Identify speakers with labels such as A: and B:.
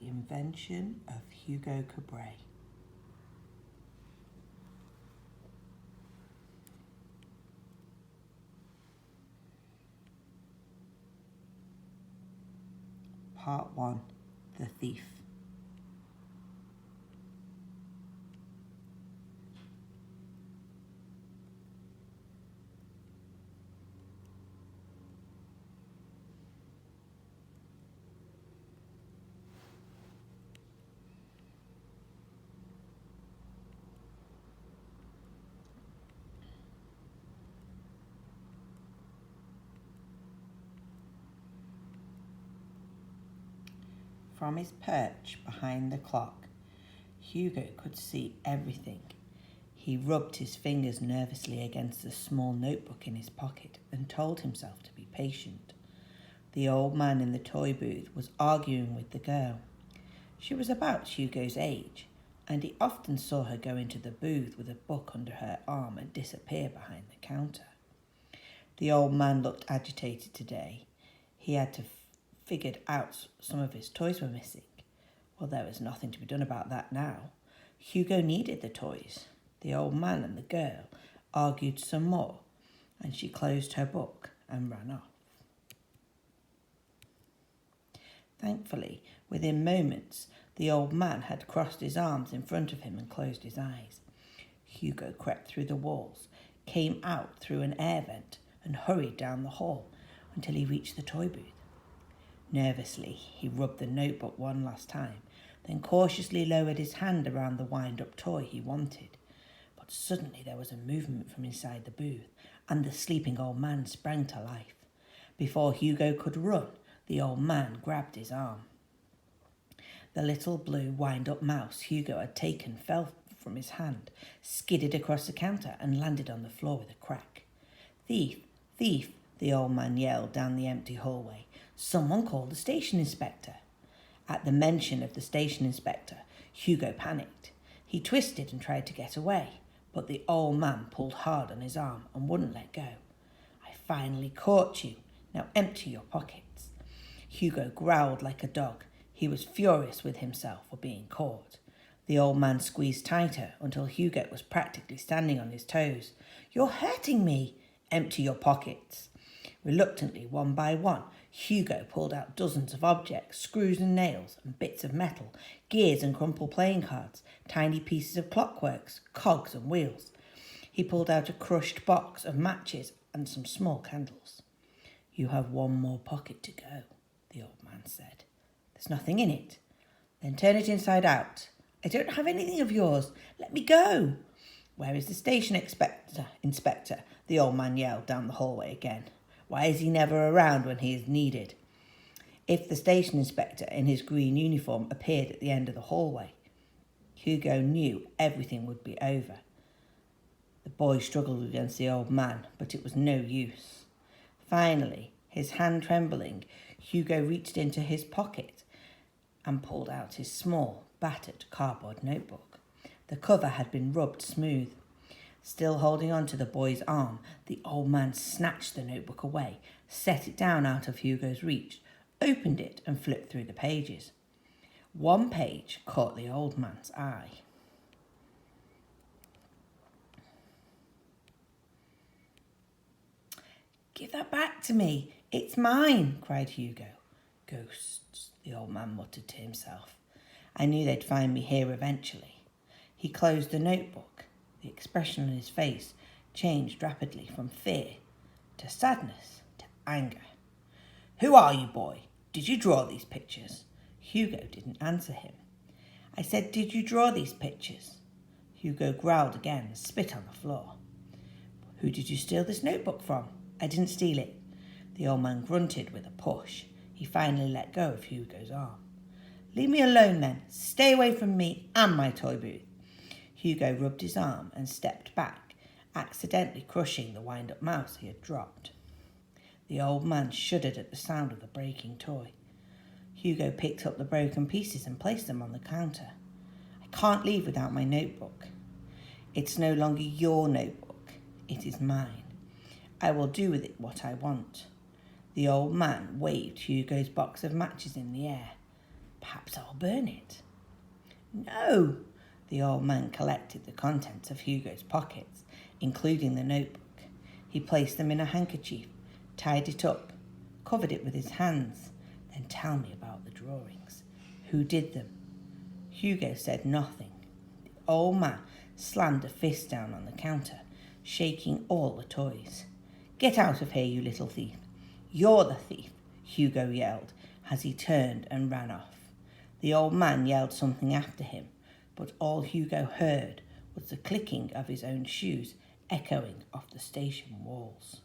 A: The invention of Hugo Cabret. Part 1. The Thief. From his perch behind the clock, Hugo could see everything. He rubbed his fingers nervously against the small notebook in his pocket and told himself to be patient. The old man in the toy booth was arguing with the girl. She was about Hugo's age, and he often saw her go into the booth with a book under her arm and disappear behind the counter. The old man looked agitated today. He had figured out some of his toys were missing. Well, there was nothing to be done about that now. Hugo needed the toys. The old man and the girl argued some more, and she closed her book and ran off. Thankfully, within moments, the old man had crossed his arms in front of him and closed his eyes. Hugo crept through the walls, came out through an air vent, and hurried down the hall until he reached the toy booth. Nervously, he rubbed the notebook one last time, then cautiously lowered his hand around the wind-up toy he wanted. But suddenly there was a movement from inside the booth, and the sleeping old man sprang to life. Before Hugo could run, the old man grabbed his arm. The little blue wind-up mouse Hugo had taken fell from his hand, skidded across the counter, and landed on the floor with a crack. "Thief! Thief!" the old man yelled down the empty hallway. "Someone called the station inspector." At the mention of the station inspector, Hugo panicked. He twisted and tried to get away, but the old man pulled hard on his arm and wouldn't let go. "I finally caught you. Now empty your pockets." Hugo growled like a dog. He was furious with himself for being caught. The old man squeezed tighter until Hugo was practically standing on his toes. "You're hurting me." "Empty your pockets." Reluctantly, one by one, Hugo pulled out dozens of objects, screws and nails and bits of metal, gears and crumpled playing cards, tiny pieces of clockworks, cogs and wheels. He pulled out a crushed box of matches and some small candles. "You have one more pocket to go," the old man said. "There's nothing in it." "Then turn it inside out." "I don't have anything of yours. Let me go." "Where is the station inspector?" the old man yelled down the hallway again. "Why is he never around when he is needed?" If the station inspector in his green uniform appeared at the end of the hallway, Hugo knew everything would be over. The boy struggled against the old man, but it was no use. Finally, his hand trembling, Hugo reached into his pocket and pulled out his small, battered cardboard notebook. The cover had been rubbed smooth. Still holding on to the boy's arm, the old man snatched the notebook away, set it down out of Hugo's reach, opened it and flipped through the pages. One page caught the old man's eye. "Give that back to me. It's mine," cried Hugo. "Ghosts," the old man muttered to himself. "I knew they'd find me here eventually." He closed the notebook. The expression on his face changed rapidly from fear to sadness to anger. "Who are you, boy? Did you draw these pictures?" Hugo didn't answer him. "I said, did you draw these pictures?" Hugo growled again and spit on the floor. "Who did you steal this notebook from?" "I didn't steal it." The old man grunted with a push. He finally let go of Hugo's arm. "Leave me alone then. Stay away from me and my toy booth." Hugo rubbed his arm and stepped back, accidentally crushing the wind-up mouse he had dropped. The old man shuddered at the sound of the breaking toy. Hugo picked up the broken pieces and placed them on the counter. "I can't leave without my notebook." "It's no longer your notebook. It is mine. I will do with it what I want." The old man waved Hugo's box of matches in the air. Perhaps I'll burn it. No! The old man collected the contents of Hugo's pockets, including the notebook. He placed them in a handkerchief, tied it up, covered it with his hands. Then tell me about the drawings. Who did them? Hugo said nothing. The old man slammed a fist down on the counter, shaking all the toys. Get out of here, you little thief. You're the thief, Hugo yelled as he turned and ran off. The old man yelled something after him, but all Hugo heard was the clicking of his own shoes echoing off the station walls.